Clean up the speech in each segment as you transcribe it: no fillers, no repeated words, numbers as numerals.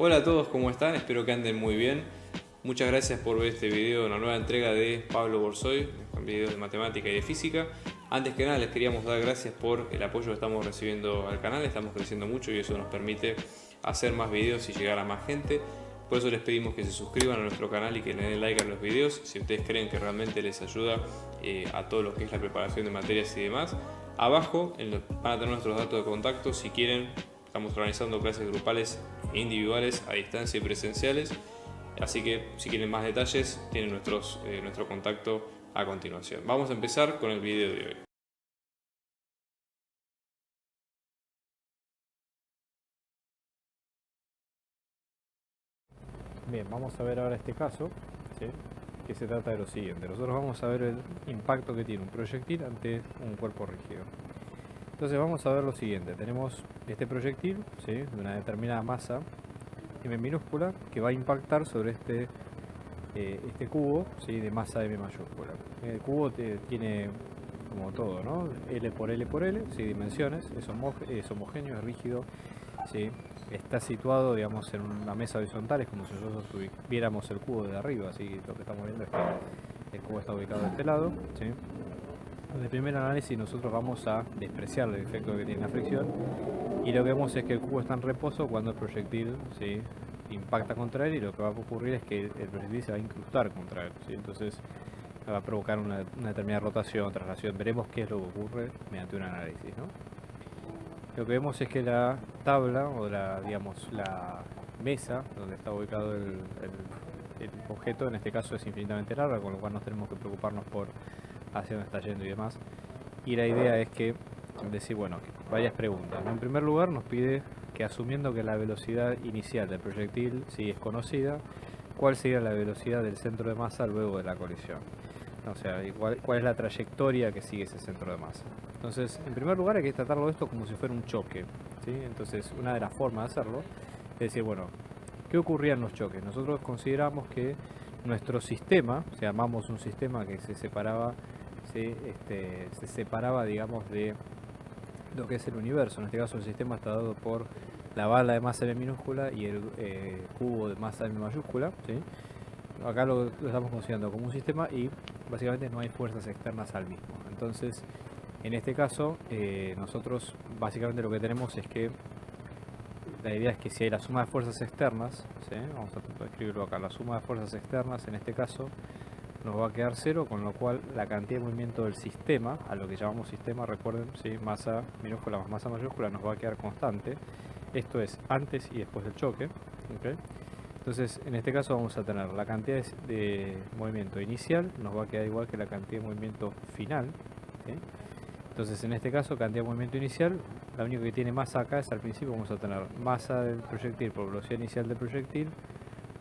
Hola a todos, ¿cómo están? Espero que anden muy bien. Muchas gracias por ver este video, una nueva entrega de Pablo Borsoy, con videos de matemática y de física. Antes que nada les queríamos dar gracias por el apoyo que estamos recibiendo al canal, estamos creciendo mucho y eso nos permite hacer más videos y llegar a más gente. Por eso les pedimos que se suscriban a nuestro canal y que le den like a los videos si ustedes creen que realmente les ayuda a todo lo que es la preparación de materias y demás. Abajo van a tener nuestros datos de contacto si quieren. Estamos organizando clases grupales e individuales a distancia y presenciales. Así que si quieren más detalles tienen nuestro contacto a continuación. Vamos a empezar con el video de hoy. Bien, vamos a ver ahora este caso, ¿sí? Que se trata de lo siguiente. Nosotros vamos a ver el impacto que tiene un proyectil ante un cuerpo rígido. Entonces vamos a ver lo siguiente. Tenemos este proyectil, ¿sí? De una determinada masa m minúscula que va a impactar sobre este cubo, ¿sí? De masa m mayúscula. El cubo tiene, como todo, ¿no? L por L por L, ¿sí? Dimensiones, es homogéneo, es rígido, ¿sí? Está situado, digamos, en una mesa horizontal, es como si nosotros viéramos el cubo de arriba, así lo que estamos viendo es que el cubo está ubicado de este lado, ¿sí? En el primer análisis nosotros vamos a despreciar el efecto que tiene la fricción y lo que vemos es que el cubo está en reposo cuando el proyectil, ¿sí? Impacta contra él, y lo que va a ocurrir es que el proyectil se va a incrustar contra él, ¿sí? Entonces va a provocar una determinada rotación, traslación. Veremos qué es lo que ocurre mediante un análisis, ¿no? Lo que vemos es que la tabla o la mesa donde está ubicado el objeto en este caso es infinitamente larga, con lo cual no tenemos que preocuparnos por hacia dónde está yendo y demás. Y la idea es que decir, bueno, varias preguntas. En primer lugar nos pide que, asumiendo que la velocidad inicial del proyectil sí es conocida, ¿cuál sería la velocidad del centro de masa luego de la colisión? O sea, cuál es la trayectoria que sigue ese centro de masa. Entonces, en primer lugar hay que tratarlo esto como si fuera un choque, ¿sí? Entonces, una de las formas de hacerlo es decir, bueno, ¿qué ocurría en los choques? Nosotros consideramos que nuestro sistema, o sea, llamamos un sistema que se separaba, se separaba, digamos, de lo que es el universo. En este caso el sistema está dado por la bala de masa m minúscula y el cubo de masa m mayúscula, ¿sí? Acá lo estamos considerando como un sistema y básicamente no hay fuerzas externas al mismo. Entonces, en este caso, nosotros básicamente lo que tenemos es que la idea es que si hay la suma de fuerzas externas, ¿sí? Vamos a tratar de escribirlo acá, la suma de fuerzas externas en este caso nos va a quedar 0, con lo cual la cantidad de movimiento del sistema, a lo que llamamos sistema, recuerden, ¿sí? Masa minúscula más masa mayúscula, nos va a quedar constante. Esto es antes y después del choque, ¿okay? Entonces, en este caso vamos a tener la cantidad de movimiento inicial, nos va a quedar igual que la cantidad de movimiento final, ¿sí? Entonces, en este caso, cantidad de movimiento inicial, lo único que tiene masa acá es al principio vamos a tener masa del proyectil por velocidad inicial del proyectil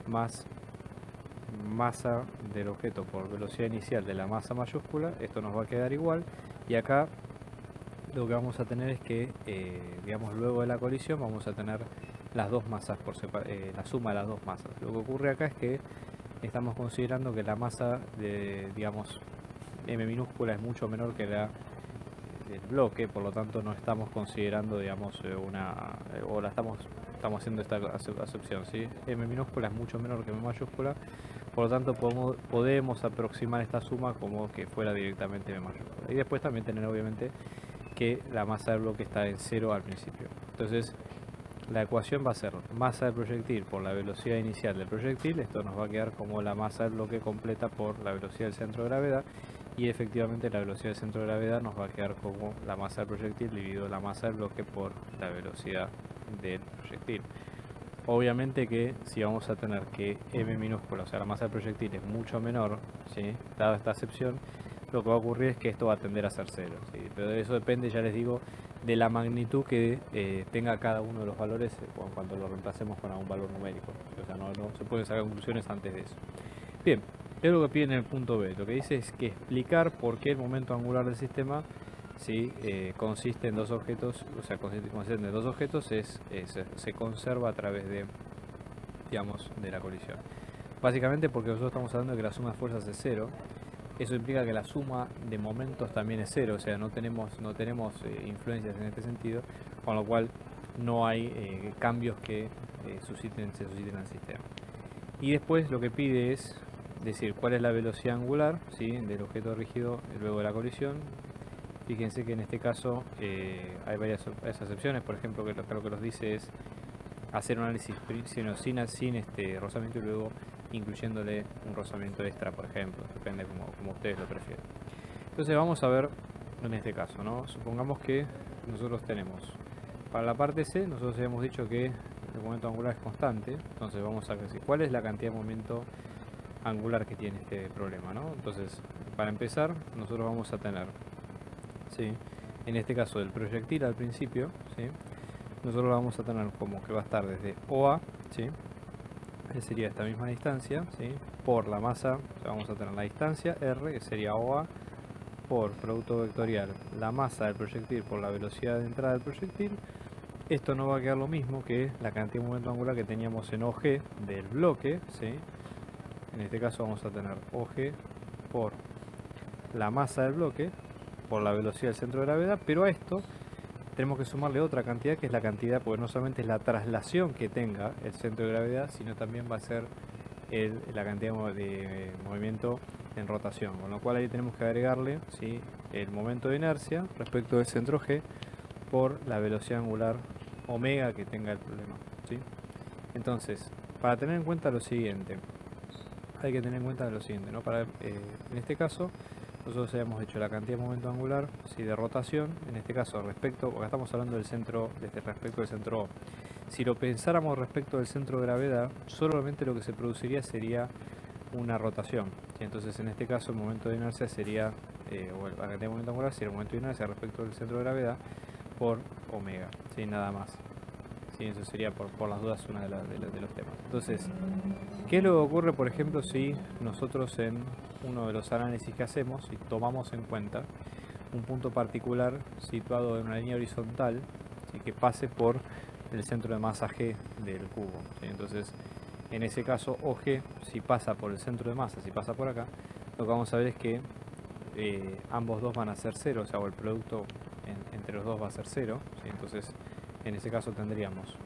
más masa del objeto por velocidad inicial de la masa mayúscula. Esto nos va a quedar igual, y acá lo que vamos a tener es que, digamos, luego de la colisión vamos a tener las dos masas por la suma de las dos masas. Lo que ocurre acá es que estamos considerando que la masa de, digamos, m minúscula es mucho menor que la del bloque, por lo tanto no estamos considerando, digamos, o la estamos haciendo esta acepción, ¿sí? M minúscula es mucho menor que m mayúscula, por lo tanto podemos aproximar esta suma como que fuera directamente m mayúscula. Y después también tener obviamente que la masa del bloque está en 0 al principio. Entonces la ecuación va a ser masa del proyectil por la velocidad inicial del proyectil. Esto nos va a quedar como la masa del bloque completa por la velocidad del centro de gravedad, y efectivamente la velocidad del centro de gravedad nos va a quedar como la masa del proyectil dividido la masa del bloque por la velocidad del proyectil. Obviamente que si vamos a tener que m minúscula, o sea la masa del proyectil es mucho menor, ¿sí? Dada esta acepción, lo que va a ocurrir es que esto va a tender a ser 0, ¿sí? Pero eso depende, ya les digo, de la magnitud que tenga cada uno de los valores cuando lo reemplacemos con algún valor numérico. O sea, no se pueden sacar conclusiones antes de eso. Bien, es lo que pide en el punto B. Lo que dice es que explicar por qué el momento angular del sistema, ¿sí? Consiste en dos objetos, o sea, consiste en dos objetos, se conserva a través de, digamos, de la colisión. Básicamente porque nosotros estamos hablando de que la suma de fuerzas es 0. Eso implica que la suma de momentos también es 0, o sea, no tenemos influencias en este sentido, con lo cual no hay cambios que se susciten en el sistema. Y después lo que pide es decir cuál es la velocidad angular, ¿sí?, del objeto rígido luego de la colisión. Fíjense que en este caso hay varias excepciones. Por ejemplo, que lo que nos dice es hacer un análisis sin este rozamiento y luego incluyéndole un rozamiento extra, por ejemplo, depende como ustedes lo prefieren. Entonces vamos a ver en este caso, ¿no? Supongamos que nosotros tenemos, para la parte C, nosotros habíamos dicho que el momento angular es constante. Entonces vamos a decir cuál es la cantidad de momento angular que tiene este problema, ¿no? Entonces, para empezar, nosotros vamos a tener, ¿sí?, en este caso del proyectil al principio, ¿sí?, nosotros lo vamos a tener como que va a estar desde OA, ¿sí?, que sería esta misma distancia, ¿sí?, por la masa, o sea, vamos a tener la distancia R, que sería OA, por producto vectorial, la masa del proyectil por la velocidad de entrada del proyectil. Esto no va a quedar lo mismo que la cantidad de momento angular que teníamos en OG del bloque, ¿sí? En este caso vamos a tener OG por la masa del bloque por la velocidad del centro de gravedad, pero a esto tenemos que sumarle otra cantidad, que es la cantidad, porque no solamente es la traslación que tenga el centro de gravedad, sino también va a ser la cantidad de movimiento en rotación, con lo cual ahí tenemos que agregarle, ¿sí?, el momento de inercia respecto del centro G por la velocidad angular omega que tenga el problema, ¿sí? Entonces, para tener en cuenta lo siguiente, hay que tener en cuenta lo siguiente, ¿no? En este caso, nosotros habíamos hecho la cantidad de momento angular, ¿sí?, de rotación, en este caso acá estamos hablando del centro, respecto del centro O. Si lo pensáramos respecto del centro de gravedad, solamente lo que se produciría sería una rotación, ¿sí? Entonces en este caso el momento de inercia sería, o la cantidad de momento angular sería el momento de inercia respecto del centro de gravedad por omega, ¿sí?, nada más. Sí, eso sería por las dudas uno de los temas. Entonces, ¿qué es lo que ocurre, por ejemplo, si nosotros en uno de los análisis que hacemos y tomamos en cuenta un punto particular situado en una línea horizontal, ¿sí?, que pase por el centro de masa G del cubo, ¿sí? Entonces, en ese caso OG, si pasa por el centro de masa, si pasa por acá, lo que vamos a ver es que ambos dos van a ser cero, o sea, o el producto entre los dos va a ser cero, ¿sí? Entonces, en ese caso tendríamos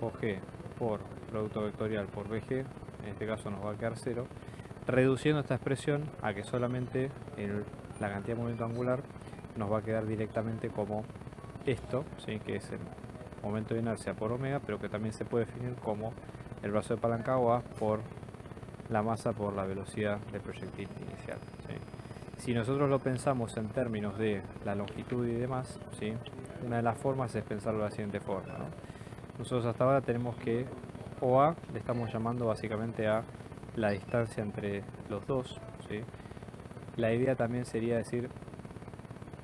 OG por producto vectorial por BG, en este caso nos va a quedar cero, reduciendo esta expresión a que solamente la cantidad de momento angular nos va a quedar directamente como esto, ¿sí?, que es el momento de inercia por omega, pero que también se puede definir como el brazo de palanca OA por la masa por la velocidad del proyectil inicial, ¿sí? Si nosotros lo pensamos en términos de la longitud y demás, ¿sí?, una de las formas es pensarlo de la siguiente forma, ¿no? Nosotros hasta ahora tenemos que OA le estamos llamando básicamente a la distancia entre los dos, ¿sí? La idea también sería decir,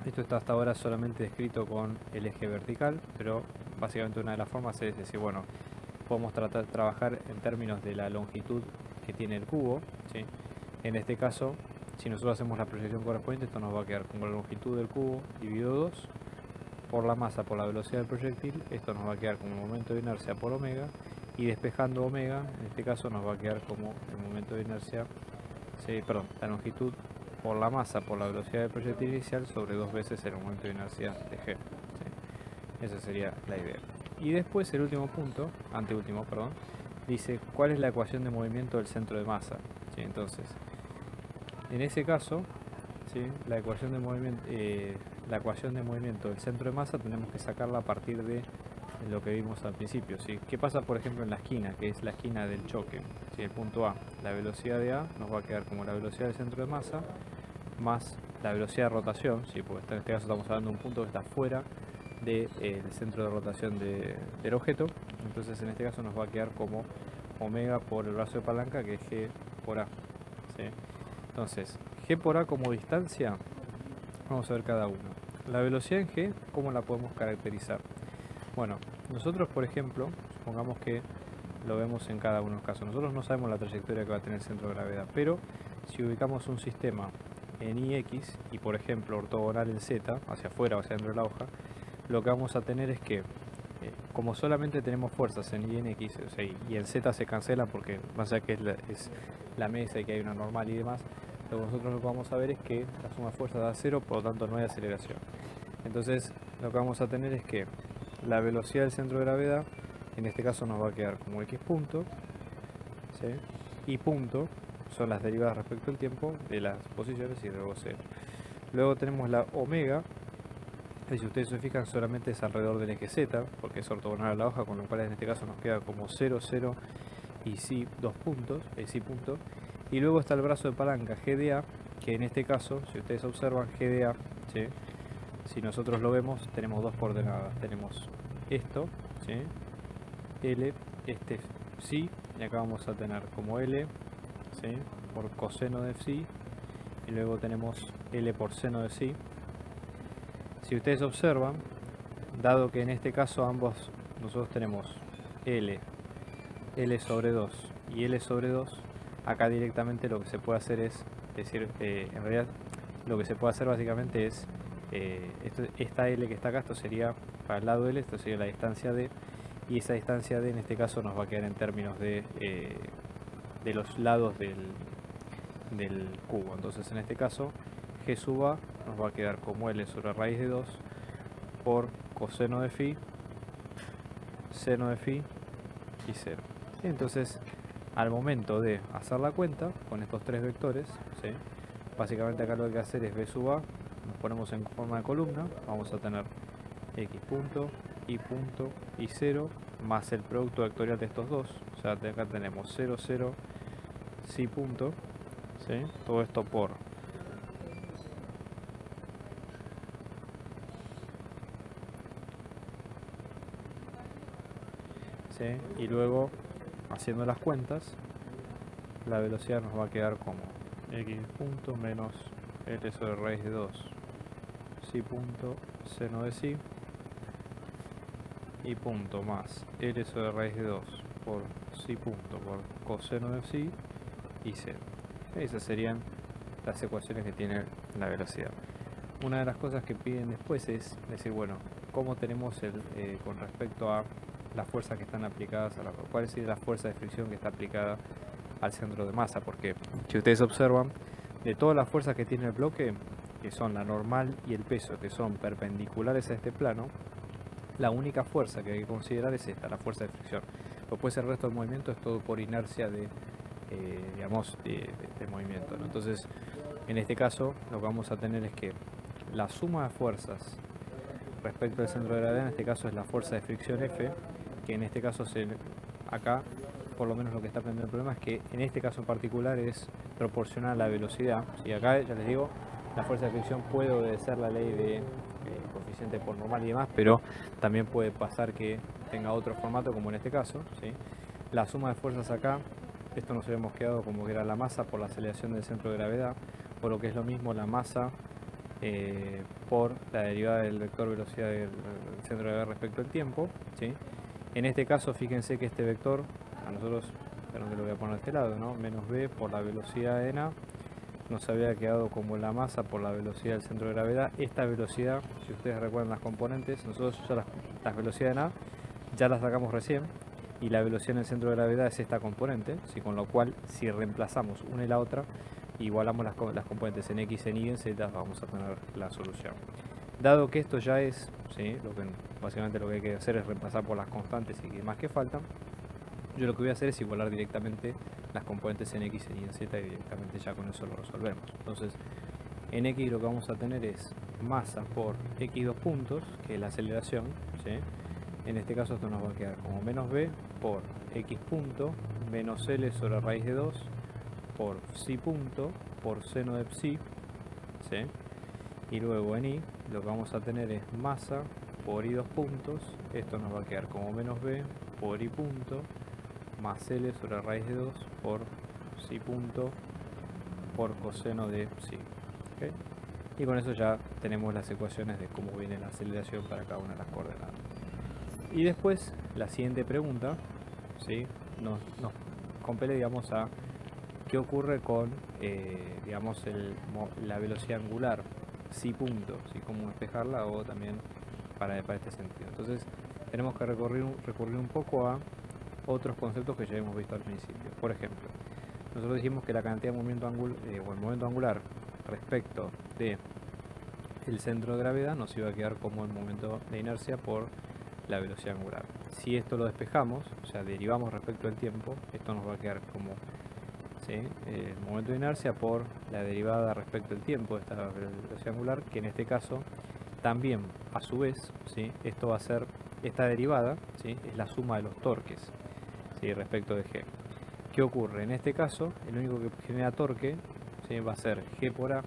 esto está hasta ahora solamente descrito con el eje vertical, pero básicamente una de las formas es decir, bueno, podemos trabajar en términos de la longitud que tiene el cubo, ¿sí? En este caso, si nosotros hacemos la proyección correspondiente, esto nos va a quedar como la longitud del cubo dividido 2 por la masa por la velocidad del proyectil. Esto nos va a quedar como el momento de inercia por omega, y despejando omega, en este caso nos va a quedar como el momento de inercia, la longitud por la masa por la velocidad del proyectil inicial sobre 2 veces el momento de inercia de G, ¿sí? Esa sería la idea. Y después el último punto, anteúltimo, perdón, dice cuál es la ecuación de movimiento del centro de masa, ¿sí? Entonces, en ese caso, ¿sí?, la ecuación de movimiento del centro de masa tenemos que sacarla a partir de lo que vimos al principio, ¿sí? ¿Qué pasa, por ejemplo, en la esquina, que es la esquina del choque, ¿sí?, el punto A? La velocidad de A nos va a quedar como la velocidad del centro de masa más la velocidad de rotación, ¿sí?, porque en este caso estamos hablando de un punto que está fuera del centro de rotación del objeto. Entonces en este caso nos va a quedar como omega por el brazo de palanca, que es G por A, ¿sí? Entonces, G por A como distancia, vamos a ver cada uno. La velocidad en G, ¿cómo la podemos caracterizar? Bueno, nosotros, por ejemplo, supongamos que lo vemos en cada uno de los casos. Nosotros no sabemos la trayectoria que va a tener el centro de gravedad, pero si ubicamos un sistema en IX y, por ejemplo, ortogonal en Z, hacia afuera o hacia dentro de la hoja, lo que vamos a tener es que, como solamente tenemos fuerzas en Y en X, o sea, y en Z se cancela porque más allá que es la mesa y que hay una normal y demás, nosotros lo que vamos a ver es que la suma de fuerzas da 0, por lo tanto no hay aceleración. Entonces lo que vamos a tener es que la velocidad del centro de gravedad en este caso nos va a quedar como x punto, ¿sí? Y punto son las derivadas respecto al tiempo de las posiciones y luego 0. Luego tenemos la omega, que si ustedes se fijan solamente es alrededor del eje z, porque es ortogonal a la hoja, con lo cual en este caso nos queda como 0, 0 y sí 2 puntos, sí punto. Y luego está el brazo de palanca GDA, que en este caso, si ustedes observan GDA, ¿sí? Si nosotros lo vemos, tenemos dos coordenadas. Tenemos esto, ¿sí? L, este psi, y acá vamos a tener como L, ¿sí? Por coseno de psi, y luego tenemos L por seno de psi. Si ustedes observan, dado que en este caso ambos, nosotros tenemos L sobre 2 y L sobre 2, acá directamente lo que se puede hacer es decir, en realidad lo que se puede hacer básicamente es esta L que está acá, esto sería para el lado L, esto sería la distancia D, y esa distancia D en este caso nos va a quedar en términos de los lados del cubo. Entonces en este caso G sub A nos va a quedar como L sobre raíz de 2 por coseno de phi, seno de phi y 0. Entonces al momento de hacer la cuenta con estos tres vectores, ¿sí? Básicamente acá lo que hay que hacer es B sub A, nos ponemos en forma de columna, vamos a tener x punto, y punto y 0 más el producto vectorial de estos dos, o sea, acá tenemos 0, 0, sí punto, ¿sí? Todo esto por ¿sí? Y luego haciendo las cuentas, la velocidad nos va a quedar como x punto menos L sobre raíz de 2 psi punto seno de psi y punto más L sobre raíz de 2 por psi punto por coseno de psi y 0. Esas serían las ecuaciones que tiene la velocidad. Una de las cosas que piden después es decir, bueno, ¿cómo tenemos con respecto a las fuerzas que están aplicadas a cuál es la fuerza de fricción que está aplicada al centro de masa? Porque si ustedes observan, de todas las fuerzas que tiene el bloque, que son la normal y el peso, que son perpendiculares a este plano, la única fuerza que hay que considerar es esta, la fuerza de fricción. Después el resto del movimiento es todo por inercia de movimiento, ¿no? Entonces, en este caso, lo que vamos a tener es que la suma de fuerzas respecto al centro de gravedad, en este caso es la fuerza de fricción F, que en este caso acá por lo menos lo que está aprendiendo el problema es que en este caso en particular es proporcional a la velocidad. Si acá ya les digo, la fuerza de fricción puede obedecer la ley de coeficiente por normal y demás, pero también puede pasar que tenga otro formato como en este caso, ¿sí? La suma de fuerzas acá, esto nos habíamos quedado como que era la masa por la aceleración del centro de gravedad, o lo que es lo mismo la masa por la derivada del vector velocidad del centro de gravedad respecto al tiempo, ¿sí? En este caso fíjense que este vector, a nosotros, espero que lo voy a poner a este lado, ¿no? Menos b por la velocidad en A, nos había quedado como la masa por la velocidad del centro de gravedad. Esta velocidad, si ustedes recuerdan las componentes, nosotros ya las velocidades en A ya las sacamos recién, y la velocidad en el centro de gravedad es esta componente, ¿sí? Con lo cual si reemplazamos una y la otra, igualamos las componentes en x, en y, en z, vamos a tener la solución. Dado que esto ya es, ¿sí? Básicamente lo que hay que hacer es reemplazar por las constantes y demás que faltan, yo lo que voy a hacer es igualar directamente las componentes en x, en y, en z, y directamente ya con eso lo resolvemos. Entonces, en x lo que vamos a tener es masa por x2 puntos, que es la aceleración, ¿sí? En este caso esto nos va a quedar como menos b por x punto menos L sobre raíz de 2 por psi punto por seno de psi, ¿sí? Y luego en y lo que vamos a tener es masa por y2 puntos, esto nos va a quedar como menos b por y punto más L sobre raíz de 2 por psi punto por coseno de psi, ¿okay? Y con eso ya tenemos las ecuaciones de cómo viene la aceleración para cada una de las coordenadas. Y después la siguiente pregunta, ¿sí? nos compele, digamos, a qué ocurre con la velocidad angular, psi punto, ¿sí? Cómo despejarla, o también para este sentido. Entonces tenemos que recurrir un poco a otros conceptos que ya hemos visto al principio. Por ejemplo, nosotros dijimos que la cantidad de movimiento o el momento angular respecto de el centro de gravedad nos iba a quedar como el momento de inercia por la velocidad angular. Si esto lo despejamos, o sea, derivamos respecto al tiempo, esto nos va a quedar como, ¿sí?, el momento de inercia por la derivada respecto al tiempo de esta velocidad angular, que en este caso también, a su vez, ¿sí?, esto va a ser, esta derivada, ¿sí?, es la suma de los torques, ¿sí?, respecto de g. ¿Qué ocurre? En este caso, el único que genera torque, ¿sí?, va a ser g por a,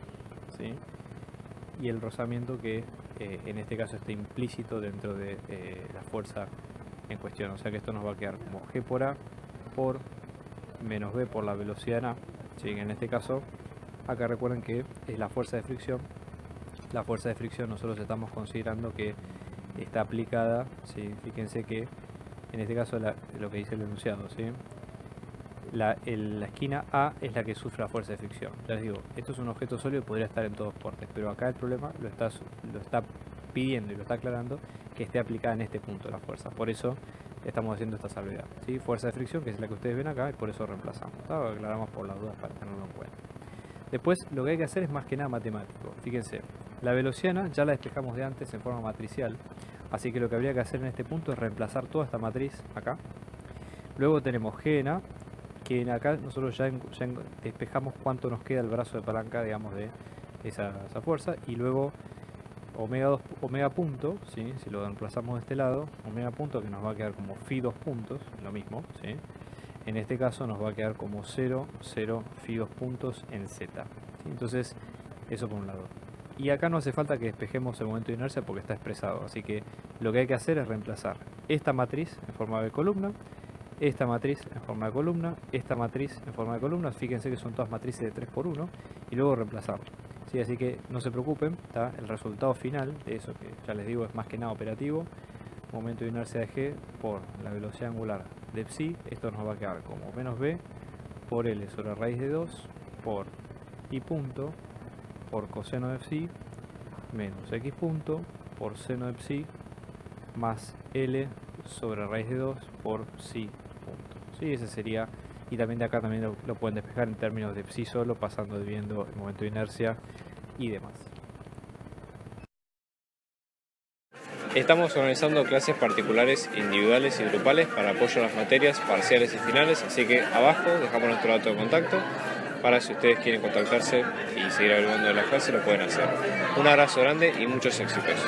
¿sí?, y el rozamiento que en este caso está implícito dentro de la fuerza en cuestión. O sea que esto nos va a quedar como g por a por menos b por la velocidad en a, ¿sí?, que en este caso, acá recuerden que es la fuerza de fricción. La fuerza de fricción nosotros estamos considerando que está aplicada, ¿sí?, fíjense que en este caso lo que dice el enunciado, ¿sí?, la esquina A es la que sufre la fuerza de fricción. Ya les digo, esto es un objeto sólido y podría estar en todos partes, pero acá el problema lo está pidiendo y lo está aclarando que esté aplicada en este punto la fuerza. Por eso estamos haciendo esta salvedad, ¿sí? Fuerza de fricción, que es la que ustedes ven acá, y por eso reemplazamos. Lo aclaramos por las dudas para tenerlo en cuenta. Después lo que hay que hacer es más que nada matemático. Fíjense, la velocidad ya la despejamos de antes en forma matricial, así que lo que habría que hacer en este punto es reemplazar toda esta matriz acá. Luego tenemos G en A, que acá nosotros ya despejamos cuánto nos queda el brazo de palanca, digamos, de esa fuerza, y luego omega punto, ¿sí?, si lo reemplazamos de este lado, omega punto, que nos va a quedar como phi 2 puntos, lo mismo, ¿sí?, en este caso nos va a quedar como 0, 0, phi 2 puntos en z, ¿sí? Entonces, eso por un lado. Y acá no hace falta que despejemos el momento de inercia porque está expresado, así que lo que hay que hacer es reemplazar esta matriz en forma de columna, esta matriz en forma de columna, esta matriz en forma de columna. Fíjense que son todas matrices de 3 por 1 y luego reemplazarlo, ¿sí? Así que no se preocupen, ¿tá? El resultado final de eso, que ya les digo es más que nada operativo, momento de inercia de g por la velocidad angular de psi, esto nos va a quedar como menos b por l sobre raíz de 2 por i punto por coseno de psi menos x punto por seno de psi más L sobre raíz de 2 por psi punto. ¿Sí? Ese sería, y también de acá también lo pueden despejar en términos de psi solo, pasando viendo el momento de inercia y demás. Estamos organizando clases particulares, individuales y grupales para apoyo a las materias parciales y finales, así que abajo dejamos nuestro dato de contacto para si ustedes quieren contactarse y seguir hablando de la clase lo pueden hacer. Un abrazo grande y muchos éxitos.